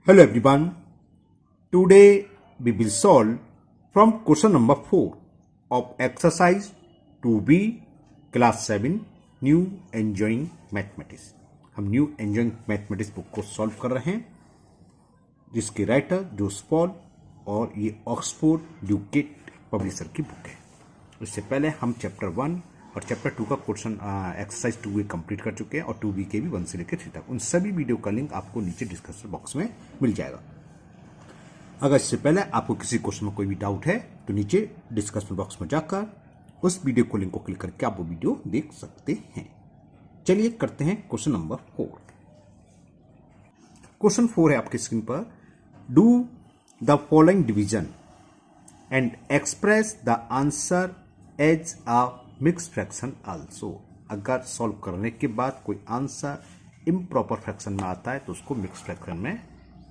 Hello everyone. Today we will solve from question number 4 of exercise 2B class 7 New Enjoying Mathematics. हम new enjoying mathematics book को solve कर रहे हैं जिसके writer जोस Paul और ये ऑक्सफोर्ड ड्यूकेट पब्लिशर की बुक है। इससे पहले हम चैप्टर 1 और चैप्टर 2 का क्वेश्चन एक्सरसाइज 2A कंप्लीट कर चुके हैं और 2B के भी 1 से लेकर 3 तक। उन सभी वीडियो का लिंक आपको नीचे डिस्क्रिप्शन बॉक्स में मिल जाएगा। अगर इससे पहले आपको किसी क्वेश्चन में कोई भी डाउट है तो नीचे डिस्क्रिप्शन बॉक्स में जाकर उस वीडियो को लिंक को क्लिक करके आप वो वीडियो देख सकते हैं। चलिए करते हैं क्वेश्चन नंबर 4। क्वेश्चन 4 है आपके स्क्रीन पर। Do the following division and express the answer as a mix fraction also. अगर सॉल्व करने के बाद कोई आंसर इम्प्रॉपर फ्रैक्शन में आता है तो उसको मिक्स फ्रैक्शन में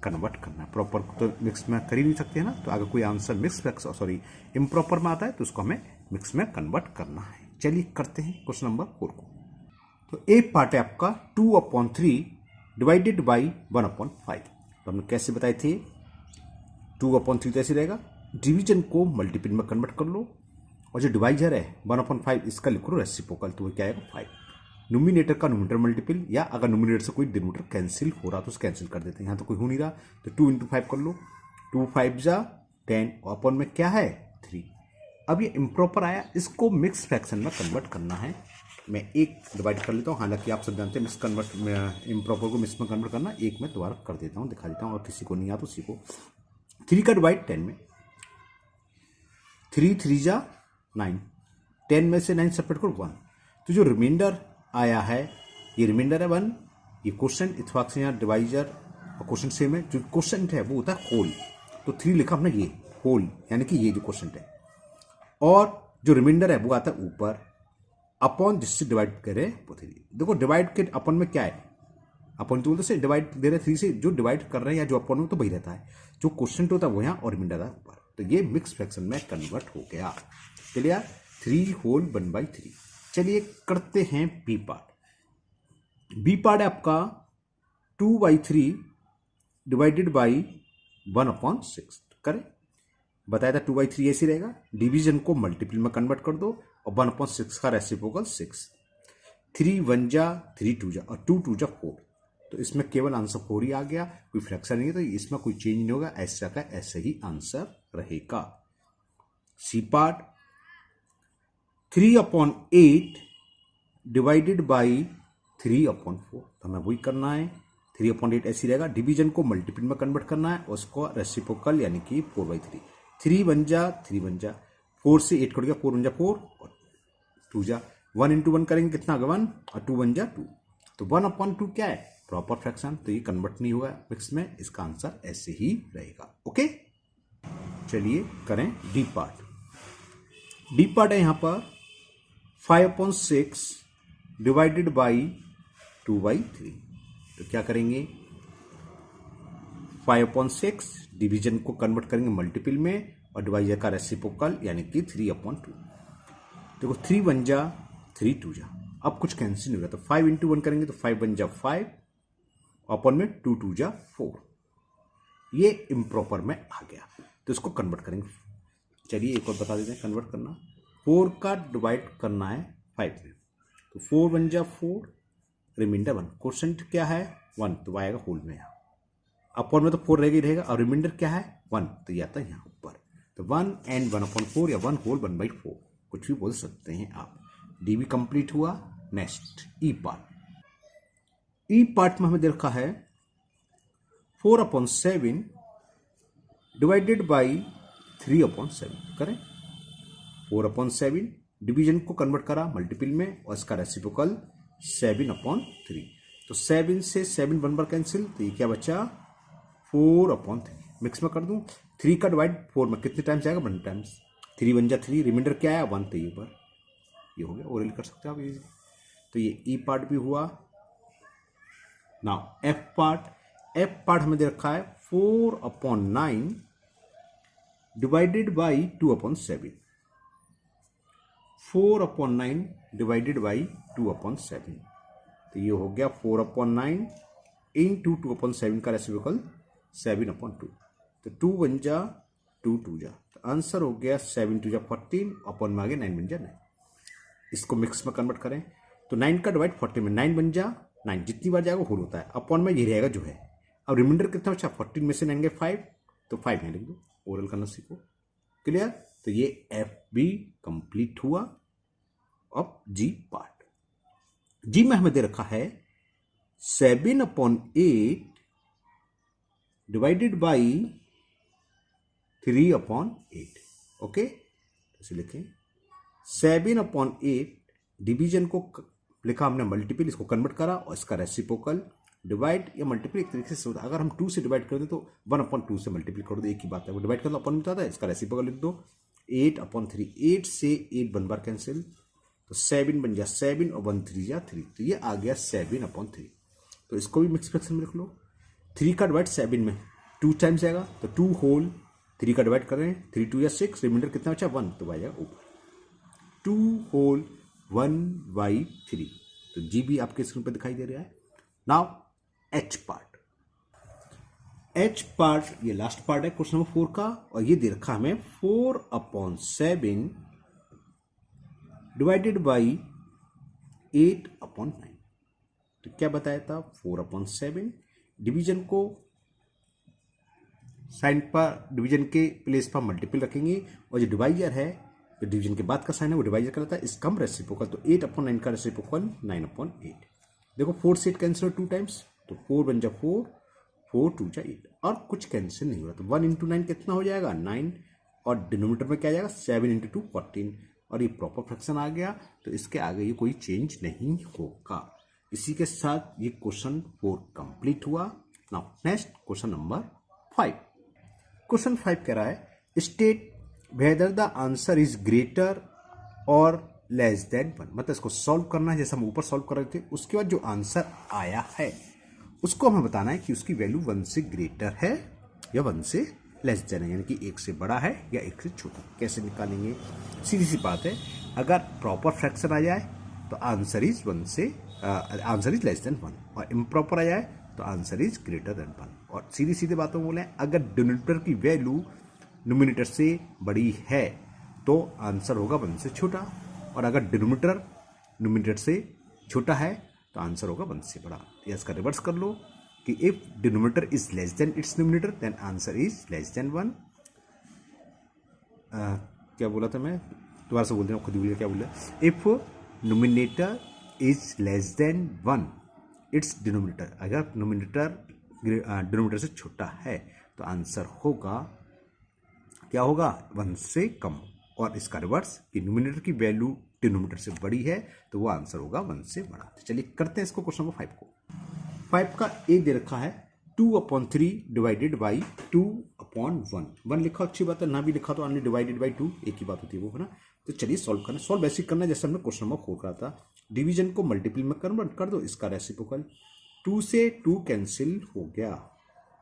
कन्वर्ट करना है। प्रॉपर तो मिक्स में कर ही नहीं सकते हैं ना, तो अगर कोई आंसर मिक्स फ्रैक्शन इम्प्रॉपर में आता है तो उसको हमें मिक्स में कन्वर्ट करना है। चलिए करते हैं क्वेश्चन नंबर 4 को। तो एक पार्ट है आपका 2/3 डिवाइडेड बाई 1/5। तो हमने कैसे बताए थे 2/3 तो ऐसे रहेगा, डिवीजन को मल्टीपल में कन्वर्ट कर लो और जो डिवाइजर है 1/5 इसका लिख लो रेसिप्रोकल, तो वो क्या आएगा 5। नोमिनेटर का नोमिनेटर मल्टीपल, या अगर नोमिनेटर से कोई डिनोमिनेटर कैंसिल हो रहा तो उसे कैंसिल कर देते हैं। यहाँ तो कोई हो नहीं रहा तो 2 × 5 कर लो, 2 5 जा 10 और अपन में क्या है 3। अब ये इम्प्रॉपर आया, इसको मिक्स फ्रैक्शन में कन्वर्ट करना है। मैं एक डिवाइड कर लेता हूँ, हालांकि आप सब जानते हैं मिक्स कन्वर्ट इम्प्रॉपर को मिक्स में कन्वर्ट करना। एक मैं दोबारा कर देता हूँ, दिखा देता हूँ, और किसी को नहीं आता उसी को। 3 का डिवाइड 10 में, 3 3 जा 9, 10 में से 9 सेपरेट करो 1। तो जो रिमाइंडर आया है ये रिमाइंडर है 1। ये क्वेश्चन इत्तेफाक से यहाँ डिवाइजर और क्वेश्चन सेम है। जो क्वेश्चन है वो होता है होल, तो 3 लिखा हमने ये होल, यानी कि ये जो क्वेश्चन है। और जो रिमाइंडर है वो आता है ऊपर अपॉन जिससे डिवाइड करे वो 3। देखो डिवाइड के अपन में क्या है, अपन तो बोलते से डिवाइड दे रहे 3 से, जो डिवाइड कर रहे हैं या जो अपन में तो वही रहता है। जो क्वेश्चन होता है वो यहाँ और रिमाइंडर है ऊपर, तो ये मिक्स फ्रैक्शन में कन्वर्ट हो गया। चलिए 3 होल 1/3। चलिए करते हैं बी पार्ट। बी पार्ट है आपका 2/3 डिवाइडेड बाई 1/6। करें बताया था 2/3 ऐसे रहेगा, डिवीजन को मल्टीपल में कन्वर्ट कर दो और 1/6 का रेसिप्रोकल 6। 3 1 जा 3 2 जा और 2 2 जा 4। तो इसमें केवल आंसर 4 ही आ गया, कोई फ्रैक्शन नहीं है, तो इसमें कोई चेंज नहीं होगा, ऐसा का ऐसे ही आंसर रहेगा। C part 3/8 divided by 3/4। तो हमें वही करना है, 3/8 ऐसी रहेगा, डिवीजन को मल्टीपल में कन्वर्ट करना है और उसको रेसिप्रोकल यानी कि 4/3। 3 1 जा 3 1 जा, 4 से 8 कट गया, 4 1 जा 4 और 2 जा 1 × 1 करेंगे कितना 1 और 2 1 जा 2। तो 1/2 क्या है प्रॉपर फ्रैक्शन, तो ये कन्वर्ट नहीं होगा मिक्स में, इसका आंसर ऐसे ही रहेगा। ओके चलिए करें डी पार्ट। डी पार्ट है यहां पर 5/6 डिवाइडेड बाई 2/3। तो क्या करेंगे 5/6 डिवीजन को कन्वर्ट करेंगे मल्टीपल में और डिवाइजर का रेसिप्रोकल यानी कि 3/2। देखो 3 1 जा 3 2 जा, अब कुछ कैंसिल नहीं होगा तो 5 × 1 करेंगे तो 5 1 जा 5 अपन में 2 2 जा 4। ये इम्प्रॉपर में आ गया तो इसको कन्वर्ट करेंगे। चलिए एक और बता देते हैं कन्वर्ट करना। 4 का डिवाइड करना है 5 में, तो 4 1 जा 4 रिमाइंडर 1। क्वेश्चन क्या है 1, तो आएगा होल में यहाँ, अपर में तो 4 रहेगा ही रहेगा, और रिमाइंडर क्या है 1, तो ये आता है यहाँ ऊपर। तो 1 and 1/4 या 1 होल 1/4 कुछ भी बोल सकते हैं आप। डी भी कंप्लीट हुआ। नेक्स्ट ई पार्ट। ई पार्ट में हमें दे रखा है 4/7 डिवाइडेड बाई 3/7। करें 4/7 डिवीजन को कन्वर्ट करा मल्टीपल में और इसका रेसिप्रोकल 7/3। तो 7 से 7 1 बार कैंसिल, तो ये क्या बचा 4/3। मिक्स में कर दूं, 3 का डिवाइड 4 में कितने टाइम्स आएगा 1 टाइम्स। 3 1 जा 3, रिमाइंडर क्या आया 1, तो ये पर ये हो गया, ओरल कर सकते हो आप इजी। तो ये ई पार्ट भी हुआ। Now F part. F part हमें दे रखा है 4/9 डिवाइडेड बाई 2/7। 4/9 डिवाइडेड बाई 2/7, तो ये हो गया 4/9 × 2/7 का रेसिप्रोकल 7/2, तो 2 बन जा 2 2 जा, तो आंसर हो गया 7 2 जा 14, अपन में आगे 9 बन जा 9। इसको मिक्स में कन्वर्ट करें तो 9 का डिवाइड 14 में 9 बन जा 9, जितनी बार जाएगा होल होता है, अपन में ये रहेगा जो है। अब रिमाइंडर कितना बचा, 14 में से लेंगे 5, तो 5 नहीं लिख दो, ओरल करना सीखो। क्लियर, तो ये एफ बी कंप्लीट हुआ। अब जी पार्ट, जी में हमें दे रखा है 7/8 डिवाइडेड बाई 3/8। ओके, इसे लिखें 7/8, डिवीजन को लिखा हमने मल्टीपल, इसको कन्वर्ट करा और इसका रेसिप्रोकल, डिवाइड या मल्टीपल एक तरीके से होता है। अगर हम 2 से डिवाइड कर दें तो 1/2 से मल्टीपल कर दो, एक ही बात है। वो डिवाइड कर दो अपन होता है, इसका रेसिप्रोकल लिख दो 8/3। 8 से 8 1 बार कैंसिल, तो 7 बन जा 7 और 1 3 जा 3, तो ये आ गया 7/3। तो इसको भी मिक्स फ्रैक्शन में लिख लो। 3 का डिवाइड 7 में 2 टाइम्स आएगा, तो 2 होल 3 का डिवाइड करें, 3 2 या 6, रिमाइंडर कितना बचा 1, तो आ जाएगा ऊपर 2 होल 1/3। तो जी भी आपके स्क्रीन पर दिखाई दे रहा है। Now H part, H part ये लास्ट पार्ट है क्वेश्चन नंबर 4 का, और ये दे रखा हमें 4/7 डिवाइडेड बाई 8/9। तो क्या बताया था, 4/7 डिवीजन को साइन पर, डिवीजन के प्लेस पर मल्टीपल रखेंगे, और जो डिवाइजर है, जो डिवीजन के बाद का साइन है वो डिवाइजर कहलाता है, इसका हम रेसिप्रोकल, तो 8/9 का रेसिप्रोकल 9/8। देखो 4 से 8 कैंसिल 2 टाइम्स, तो 4 बन जा 4, 4 2 जा 8, और कुछ कैंसिल नहीं हो रहा, तो 1 × 9 कितना हो जाएगा 9, और डिनोमिनेटर में क्या जाएगा 7 × 2 14, और ये प्रॉपर फ्रैक्शन आ गया, तो इसके आगे ये कोई चेंज नहीं होगा। इसी के साथ ये क्वेश्चन 4 कंप्लीट हुआ। Now next question number 5। Question 5 कह रहा है state whether the answer is greater और लेस देन 1। मतलब इसको सॉल्व करना है, जैसे हम ऊपर सॉल्व कर रहे थे, उसके बाद जो आंसर आया है उसको हमें बताना है कि उसकी वैल्यू 1 से ग्रेटर है या 1 से लेस देन है, यानी कि 1 से बड़ा है या 1 से छोटा। कैसे निकालेंगे, सीधी सी बात है, अगर प्रॉपर फ्रैक्शन आ जाए तो आंसर इज 1 से आंसर इज लेस देन 1, और इम्प्रॉपर आ जाए तो आंसर इज ग्रेटर देन 1। और सीधी सीधे बातों में बोले, अगर डिनोमिनेटर की वैल्यू न्यूमरेटर से बड़ी है तो आंसर होगा 1 से छोटा, और अगर डिनोमिनेटर न्यूमरेटर से छोटा है तो आंसर होगा 1 से बड़ा। या इसका रिवर्स कर लो कि if denominator is less than its numerator then answer is less than 1। क्या बोला था मैं, दोबारा से बोल देना, खुद ही बोलिए क्या बोला। If numerator is less than 1 it's denominator, अगर न्यूमरेटर डिनोमिनेटर से छोटा है तो आंसर होगा, क्या होगा 1 से कम। और इसका रिवर्स कि न्यूमरेटर की वैल्यू डिनोमिनेटर से बड़ी है तो वो आंसर होगा 1 से बड़ा। तो चलिए करते हैं इसको क्वेश्चन नंबर 5 को। 5 का ए दे रखा है 2/3 डिवाइडेड बाई 2/1। 1 लिखा अच्छी बात है, ना भी लिखा तो हमने डिवाइडेड बाई 2 एक ही बात होती है वो, है ना। तो चलिए सॉल्व करना, सॉल्व ऐसे करना है जैसे हमने क्वेश्चन नंबर 4 करा था। डिवीजन को मल्टीपल में कन्वर्ट कर दो, इसका रेसिप्रोकल, 2 से 2 कैंसिल हो गया,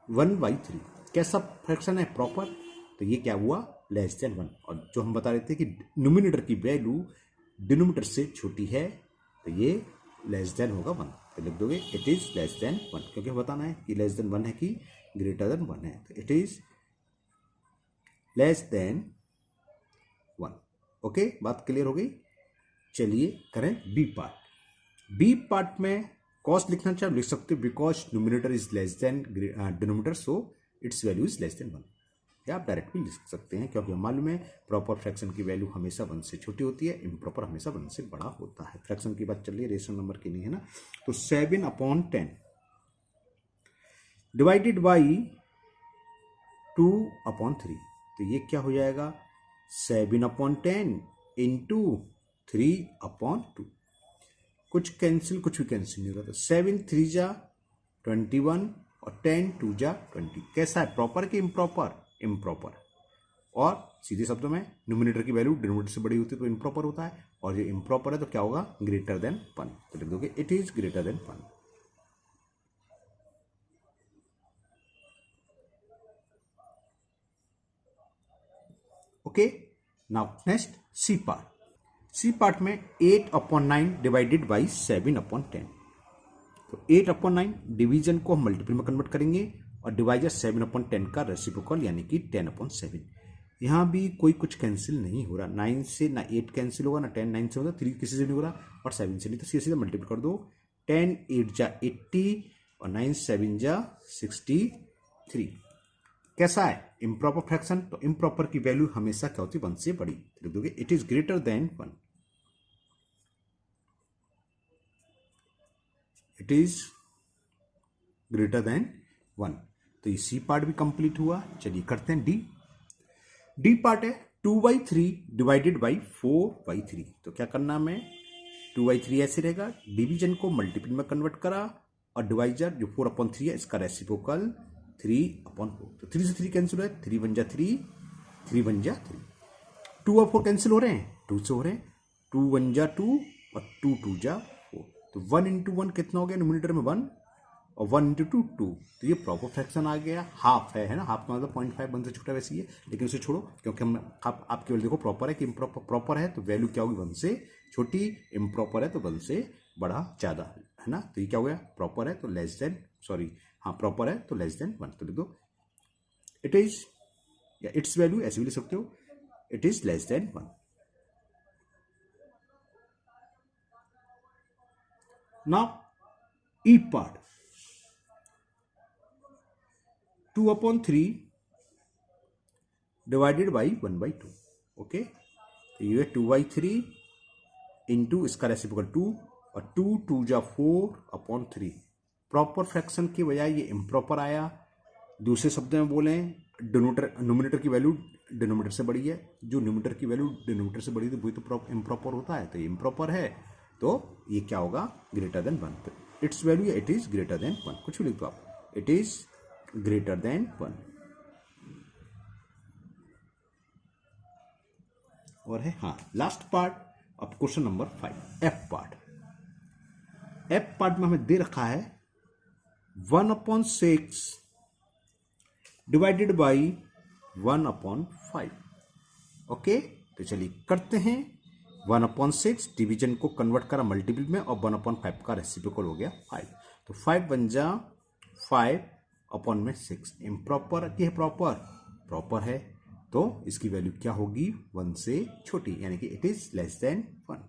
1/3। कैसा फ्रैक्शन है, प्रॉपर, तो ये क्या हुआ लेस देन 1। और जो हम बता रहे थे कि न्यूमरेटर की वैल्यू डिनोमिनेटर से छोटी है तो ये लेस देन होगा 1, तो लिख दोगे इट इज लेस देन 1, क्योंकि बताना है कि लेस देन 1 है कि ग्रेटर देन 1 है, तो it is less than 1। Okay, बात क्लियर हो गई। चलिए करें बी पार्ट। बी पार्ट में कॉस्ट लिखना चाहे लिख सकते हो, because numerator is less than denominator, so it's value is less than 1। या आप डायरेक्ट भी लिख सकते हैं, क्योंकि मालूम है प्रॉपर फ्रैक्शन की वैल्यू हमेशा 1 से छोटी होती है, इम्प्रॉपर हमेशा 1 से बड़ा होता है। फ्रैक्शन की बात चल रही है, रेशनल नंबर की नहीं है ना। तो 7/10 डिवाइडेड बाई 2/3, तो ये क्या हो जाएगा 7/10 इंटू 3/2। कुछ कैंसिल, कुछ भी कैंसिल नहीं होगा, तो 7 3 जा 21 और 10 2 जा 20। कैसा है, प्रॉपर कि इम्प्रॉपर, इम्प्रॉपर। और सीधे शब्दों में न्यूमरेटर की वैल्यू डिनोमिनेटर से बड़ी होती है तो इम्प्रॉपर होता है, और ये इम्प्रॉपर है तो क्या होगा ग्रेटर देन 1, तो लिख दोगे it is greater than 1। Okay, now next C part. C part में 8/9 डिवाइडेड बाई 7/10। तो 8/9 डिवीजन को हम मल्टीपल में कन्वर्ट करेंगे और डिवाइजर 7/10 का रेसिप्रोकल यानी कि 10/7। यहाँ भी कोई कुछ कैंसिल नहीं हो रहा, 9 से ना 8 कैंसिल होगा, ना 10 9 से होगा, 3 किसी से नहीं हो रहा और 7 से नहीं, तो सीधे मल्टीप्लाई कर दो। 10 8 जा 80 और 9 7 जा 63। कैसा है इम्प्रॉपर फ्रैक्शन? तो इम्प्रॉपर की वैल्यू हमेशा क्या होती है? 1 से बड़ी। लिख दोगे it is greater than 1, it is greater than 1। तो ये सी पार्ट भी कंप्लीट हुआ। चलिए करते हैं डी। डी पार्ट है 2/3 डिवाइडेड बाई 4/3। तो क्या करना हमें? 2/3 ऐसे रहेगा, डिवीजन को मल्टीपल में कन्वर्ट करा और डिवाइजर जो 4/3 है इसका रेसिप्रोकल 3/4। तो 3 से 3 कैंसिल हो रहा है, 3 1 जा 3, 3 1 जा 3। 2 और 4 कैंसिल हो रहे हैं, 2 से हो रहे हैं, 2 1 जा 2 और 2 2 जा 4। तो 1 इंटू 1 कितना हो गया? न्यूमरेटर में 1 और 1 इंटू 2 2। तो ये प्रॉपर फ्रैक्शन आ गया, हाफ है ना? हाफ का मतलब 0.5, 1 से छोटा वैसे ही है, लेकिन उसे छोड़ो क्योंकि हम आप केवल देखो प्रॉपर है कि इम्प्रॉपर। प्रॉपर है तो वैल्यू क्या होगी? 1 से छोटी, इम्प्रॉपर है तो 1 से बड़ा ज़्यादा, है ना? तो ये क्या हो गया? प्रॉपर है तो लेस देन, सॉरी हाँ प्रॉपर है तो लेस देन 1। तो लिख दो इट इज, या इट्स वैल्यू ऐसे भी लिख सकते हो, it is less than 1। Now E part 2/3 divided by 1/2। Okay, तो ये 2/3 इंटू इसका रेसिप्रोकल 2 और 2 2 जा 4/3। प्रॉपर फ्रैक्शन की बजाय ये इम्प्रॉपर आया। दूसरे शब्द में बोले नोमिनेटर की वैल्यू डिनोमिनेटर से बड़ी है, जो न्यूमरेटर की वैल्यू डिनोमिनेटर से बड़ी है वही तो इम्प्रॉपर होता है। तो ये इम्प्रॉपर है तो ये क्या होगा? Greater than 1। तो it's value it is greater than 1, कुछ भी लिख दो आप, इट इज ग्रेटर देन 1। और है हाँ लास्ट पार्ट अब question number 5, F part. F part में हमें दे रखा है 1/6 डिवाइडेड बाई 1/5। ओके, तो चलिए करते हैं। 1/6 डिवीजन को कन्वर्ट करा मल्टीपल में और 1/5 का रेसिप्रोकल हो गया 5। तो 5 1 जा 5/6। इम्प्रॉपर की है प्रॉपर? प्रॉपर है तो इसकी वैल्यू क्या होगी? 1 से छोटी, यानी कि इट इज लेस देन 1।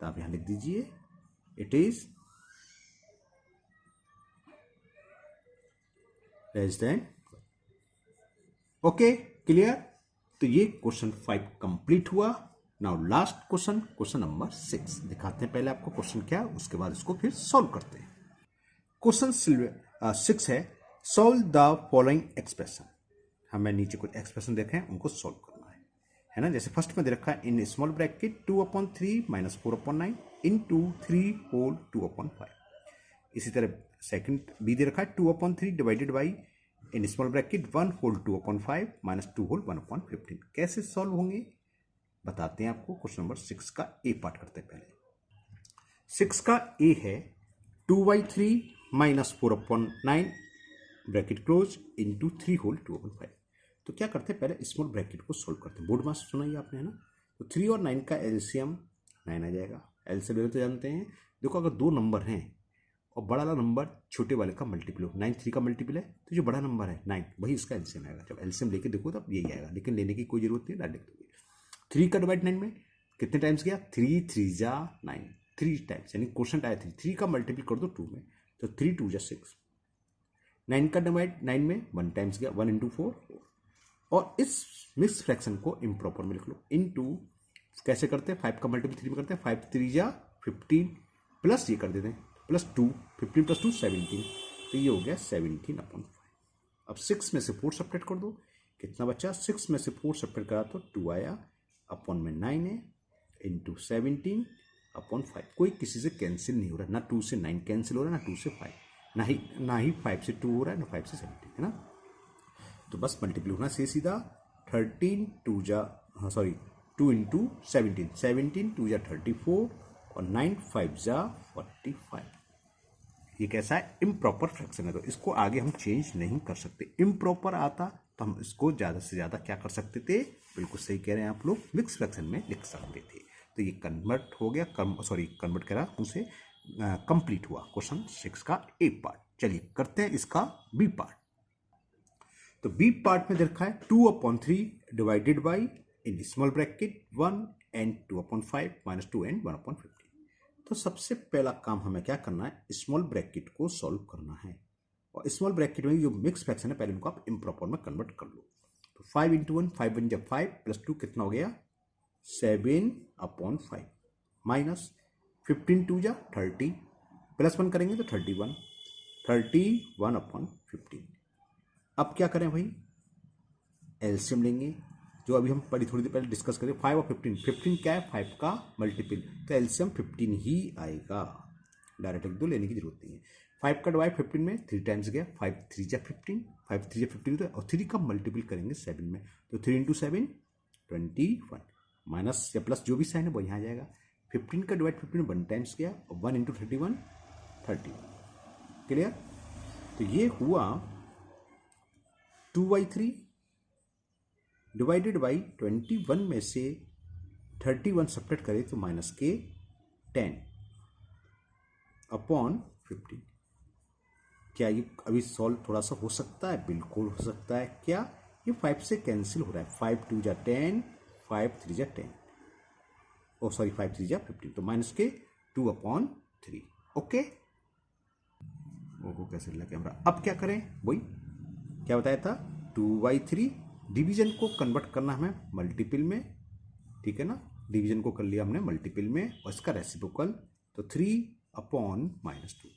तो आप यहां लिख दीजिए it is less then. Okay clear? तो ये क्वेश्चन 5 कंप्लीट हुआ। Now last question, question number 6 दिखाते हैं पहले आपको क्वेश्चन क्या, उसके बाद इसको फिर सॉल्व करते हैं। क्वेश्चन 6 है सॉल्व द फॉलोइंग एक्सप्रेशन। हमें नीचे कुछ एक्सप्रेशन देखे हैं उनको सॉल्व करना है ना? जैसे फर्स्ट में दे रखा है in small bracket 2/3 minus 4/9 into 3 whole 2/5। इसी तरह सेकंड बी दे रखा है 2/3 divided by in small bracket 1 whole 2/5 minus 2 whole 1/15। कैसे सॉल्व होंगे बताते हैं आपको। क्वेश्चन नंबर 6 का ए पार्ट करते हैं पहले। 6 का ए है 2/3 minus 4/9 bracket close into 3 whole 2/5। तो क्या करते हैं? पहले स्मॉल ब्रैकेट को सोल्व करते हैं। बोर्ड में सुनाइए आपने, है ना? तो 3 और 9 का एलसीएम 9 आ जाएगा। एलसीएम तो जानते हैं, देखो अगर दो नंबर हैं और बड़ा वाला नंबर छोटे वाले का मल्टीपल हो, 9 3 का मल्टीपल है तो जो बड़ा नंबर है 9 वही इसका एलसीएम आएगा। जब एलसीएम लेके देखो तब यही आएगा, लेकिन लेने की कोई जरूरत नहीं, डायरेक्ट दोगे। 3 का डिवाइड 9 में कितने टाइम्स गया? 3 3 जा 9, 3 टाइम्स, यानी क्वेश्चन आया 3 का मल्टीपल कर दो 2 में, तो 3 2 जा 6। 9 का डिवाइड 9 में 1 टाइम्स गया, 1 इंटू 4। और इस मिक्स फ्रैक्शन को इम्प्रॉपर में लिख लो। इनटू कैसे करते हैं? 5 का मल्टीपल 3 में करते हैं, 5 3 जा 15 प्लस ये कर देते हैं प्लस 2, 15 प्लस 2 17। तो ये हो गया 17/5। अब 6 में से 4 सब्ट्रैक्ट कर दो, कितना बचा? 6 में से 4 सब्ट्रैक्ट करा तो 2 आया, अपॉन में 9 है इंटू 17/5। कोई किसी से कैंसिल नहीं हो रहा, ना 2 से 9 कैंसिल हो रहा है, ना 2 से 5, ना ही 5 से 2 हो रहा है, ना 5 से 17, है ना? तो बस मल्टीप्लाई होना सीधा 13 2 जा हाँ सॉरी 2 इंटू 17, 17 2 जा 34 और 9 5 जा 45। ये कैसा है? इम्प्रॉपर फ्रैक्शन है, तो इसको आगे हम चेंज नहीं कर सकते। इम्प्रॉपर आता तो हम इसको ज़्यादा से ज़्यादा क्या कर सकते थे? बिल्कुल सही कह रहे हैं आप लोग, मिक्स फ्रैक्शन में लिख सकते थे। तो ये कन्वर्ट हो गया, कन्वर्ट करा उसे, कंप्लीट हुआ क्वेश्चन 6 का ए पार्ट। चलिए करते हैं इसका बी पार्ट। तो बी पार्ट में दे रखा है 2/3 divided by in small bracket 1 and 2/5 minus 2 and 1/15। तो सबसे पहला काम हमें क्या करना है, स्मॉल ब्रैकेट को सॉल्व करना है। और स्मॉल ब्रैकेट में जो मिक्स फ्रैक्शन है पहले इनको आप इम्प्रॉपर में कन्वर्ट कर लो। तो 5 × 1 5 1 जब 5 प्लस 2 कितना हो गया 7/5 माइनस 15 2 जा 30 प्लस 1 करेंगे तो 31/15। अब क्या करें भाई, एलसीएम लेंगे, जो अभी हम पहले थोड़ी देर पहले डिस्कस करें। 5 और 15 क्या है 5 का मल्टीपल, तो एलसीएम 15 ही आएगा, डायरेक्ट एक दो लेने की जरूरत नहीं है। 5 का डिवाइड 15 में 3 टाइम्स गया, 5 3 जा 15, 5 3 जा 15 तो और 3 का मल्टीपल करेंगे 7 में, तो 3 × 7 21 माइनस या प्लस जो भी साइन है वो यहाँ आ जाएगा। 15 का डिवाइड 15 में 1 टाइम्स गया और 1 × 31 30। क्लियर। तो ये हुआ 2/3 डिवाइडेड बाई 21 में से 31 सब्ट्रैक्ट करें तो माइनस के 10/15। क्या ये अभी सॉल्व थोड़ा सा हो सकता है? बिल्कुल हो सकता है। क्या ये 5 से कैंसिल हो रहा है, 5 2 जा 10, 5 3 जा 10, ओ सॉरी 5 3 जा 15, तो माइनस के 2/3। ओके, ओहो कैसे लगा कैमरा। अब क्या करें, वही क्या बताया था 2/3 डिवीजन को कन्वर्ट करना हमें मल्टीपल में, ठीक है ना। डिवीजन को कर लिया हमने मल्टीपल में और इसका रेसिप्रोकल, तो 3/-2।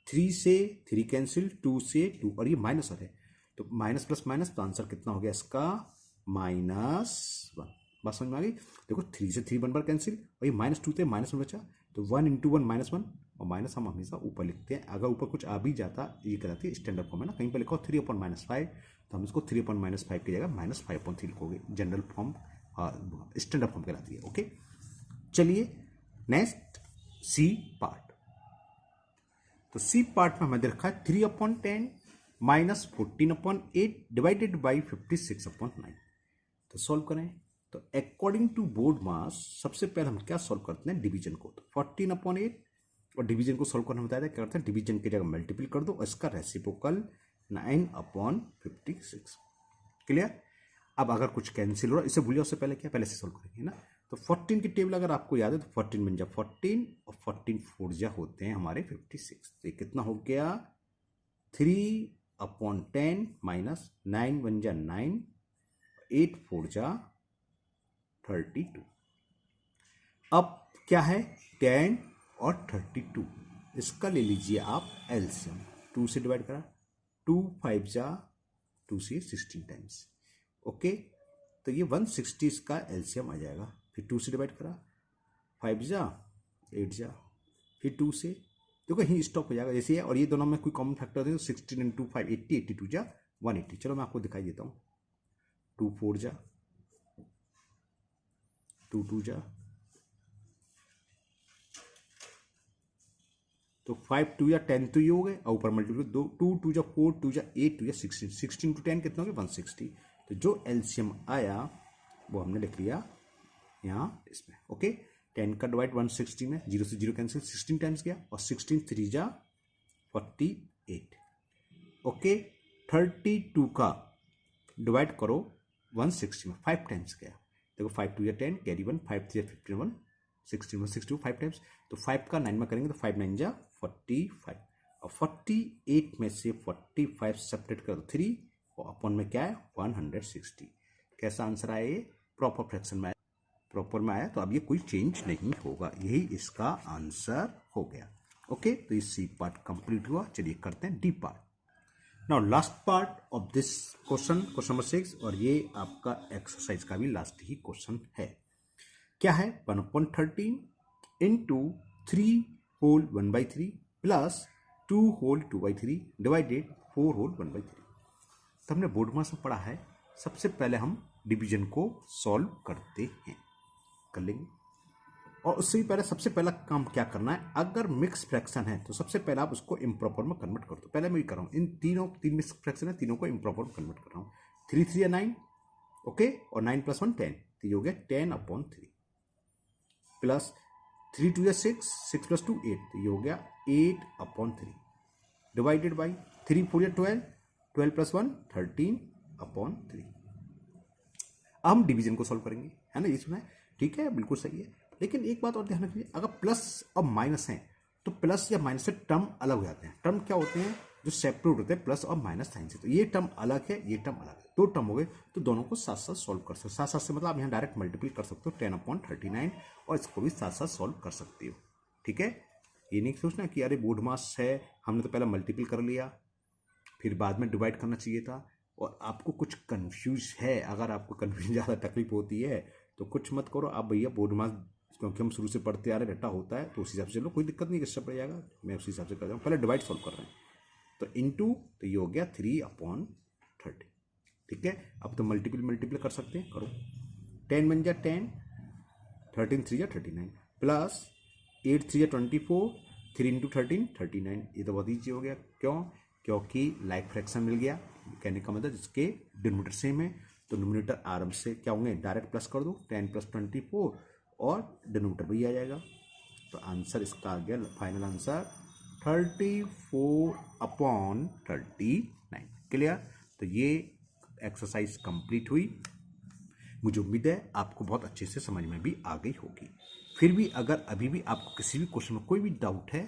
3 से 3 कैंसिल, 2 से 2 और ये माइनस है तो माइनस प्लस माइनस, तो आंसर कितना हो गया इसका -1। बात समझ में आ गई। देखो 3 से 3 1 बार कैंसिल और ये -2 थे -1 बचा, तो 1 × 1 -1 और माइनस हम हमेशा ऊपर लिखते हैं। अगर ऊपर कुछ आ भी जाता ये कहलाती है स्टैंडर्ड फॉर्म है ना, कहीं पर लिखा हो 3/-5 तो हम इसको 3/-5 की जगह -5/3 लिखोगे, जनरल फॉर्म स्टैंडर्ड फॉर्म कहलाती है। ओके, चलिए नेक्स्ट सी पार्ट। तो सी पार्ट में हमें दे रखा है 3/10 माइनस 14/8 डिवाइडेड बाई 56/9। तो सॉल्व करें, तो अकॉर्डिंग टू बोर्ड मास सबसे पहले हम क्या सॉल्व करते हैं, डिवीजन को। तो 14/8 और डिवीजन को सॉल्व करना बताया था, क्या करते हैं डिवीजन की जगह मल्टीपल कर दो और इसका रेसिप्रोकल 9/56। क्लियर। अब अगर कुछ कैंसिल हो रहा है, इसे भूलिए, उससे पहले क्या पहले से सॉल्व करेंगे ना। तो 14 की टेबल अगर आपको याद है तो 14 बन जा 14 और 14 4 जा होते हैं हमारे 56। तो ये कितना हो गया 3/10 माइनस 9 बन जा 9, 8 4 जा 32। अब क्या है 10 और 32, इसका ले लीजिए आप एलसीएम। 2 से डिवाइड करा, 2 5 जा 2 से 16 टाइम्स। ओके, तो ये 160 इसका एलसीएम आ जाएगा। फिर 2 से डिवाइड करा, 5 जा 8 जा, फिर 2 से, देखो यहीं स्टॉप हो जाएगा जैसे है। और ये दोनों में कोई कॉमन फैक्टर है तो 16 × 5 80, 82 जा 180। चलो मैं आपको दिखाई देता हूँ। 2 4 जा 2 2 जा, तो 5 2 या 10 तो ये हो गए और ऊपर मल्टीप्लाई 2 2 जा 4, 2 जा 8, 2 जा 16, 16 × 10 कितना हो गया 160। तो जो एलसीएम आया वो हमने लिख लिया यहाँ इसमें। ओके, 10 का डिवाइड 160 में 0 से 0 कैंसिल, 16 टाइम्स गया और 16 3 जा 48। ओके, 32 का डिवाइड करो 160 में 5 टाइम्स गया। देखो 5 2 या 10 कैरी 1, 5 3 या 51, 16 162 5 टाइम्स। तो 5 का 9 में करेंगे तो 5 9 जा 45 और 48 में से 45 सब्ट्रैक्ट कर दो 3 और अपन में क्या है 160। कैसा आंसर आया ये, प्रॉपर फ्रैक्शन में आया, प्रॉपर में आया। तो अब ये कोई चेंज नहीं होगा, यही इसका आंसर हो गया। ओके, तो ये सी पार्ट कंप्लीट हुआ। चलिए करते हैं D part. Now last part of this question number 6, और ये आपका एक्सरसाइज का भी लास्ट ही क्वेश्चन है। क्या है 1/13 into 3 whole 1/3 plus 2 whole 2/3 divided 4 whole 1/3। तो हमने बोर्ड मास में पढ़ा है, सबसे पहले हम डिवीजन को सॉल्व करते हैं, कर लेंगे। और उससे भी पहले सबसे पहला काम क्या करना है, अगर मिक्स फ्रैक्शन है तो सबसे पहले आप उसको इम्प्रॉपर में कन्वर्ट कर दो। पहले मैं ये कर रहा हूँ, इन तीन मिक्स फ्रैक्शन है, तीनों को इम्प्रॉपर में कन्वर्ट कर रहा हूँ। 3 3 या 9, ओके, और 9 + 1 10, तो ये हो गया 10/3 प्लस 3 2 या 6, 6 + 2 8, तो ये हो गया 8/3 डिवाइडेड बाई 3 4 या 12, 12 + 1 13 3/3। अब हम डिवीजन को सॉल्व करेंगे, है ना, ये सुना है, ठीक है, बिल्कुल सही है। लेकिन एक बात और ध्यान रखिए, अगर प्लस और माइनस है तो प्लस या माइनस से टर्म अलग हो जाते हैं। टर्म क्या होते हैं, जो सेपरेट होते हैं प्लस और माइनस साइन से। तो ये टर्म अलग है, ये टर्म अलग है, दो टर्म हो गए, तो दोनों को साथ साथ सॉल्व कर सकते हो। साथ साथ से मतलब आप यहाँ डायरेक्ट मल्टीपल कर सकते हो 10/39, और इसको भी साथ साथ सॉल्व कर सकते हो, ठीक है। ये नहीं सोचना कि अरे बोर्ड मास है, हमने तो पहले मल्टीपल कर लिया फिर बाद में डिवाइड करना चाहिए था, और आपको कुछ कंफ्यूज है। अगर आपको कंफ्यूजन ज़्यादा तकलीफ होती है तो कुछ मत करो आप भैया, बोर्ड मास क्योंकि हम शुरू से पढ़ते आ रहे रटा होता है, तो उस हिसाब से चलो, कोई दिक्कत नहीं, किससे पड़ जाएगा, मैं उसी हिसाब से कर रहा हूँ। पहले डिवाइड सॉल्व कर रहे हैं, तो इनटू, तो ये हो गया 3/30, ठीक है। अब तो मल्टीपल कर सकते हैं, करो। 10 बन जा 10, 13 3 39, प्लस 8 3 24, 3 × 13 39। ये तो बहुत ईजी हो गया, क्यों, क्योंकि लाइक फ्रैक्शन मिल गया। कहने का मतलब जिसके डिनोमिनेटर सेम है, तो डिनोमिनेटर आराम से क्या होंगे, डायरेक्ट प्लस कर दो, 10 + 24, और डिनोमिनेटर भी आ जाएगा। तो आंसर इसका आ गया, फाइनल आंसर 34/39। क्लियर। तो ये एक्सरसाइज कंप्लीट हुई। मुझे उम्मीद है आपको बहुत अच्छे से समझ में भी आ गई होगी। फिर भी अगर अभी भी आपको किसी भी क्वेश्चन में कोई भी डाउट है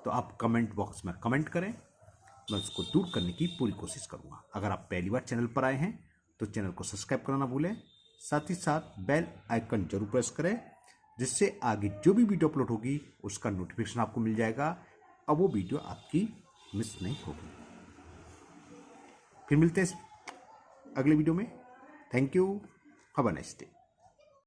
तो आप कमेंट बॉक्स में कमेंट करें, मैं उसको दूर करने की पूरी कोशिश करूँगा। अगर आप पहली बार चैनल पर आए हैं तो चैनल को सब्सक्राइब करना ना भूलें, साथ ही साथ बेल आइकन जरूर प्रेस करें, जिससे आगे जो भी वीडियो अपलोड होगी उसका नोटिफिकेशन आपको मिल जाएगा, अब वो वीडियो आपकी मिस नहीं होगी। फिर मिलते हैं अगले वीडियो में। Thank you, have a nice day.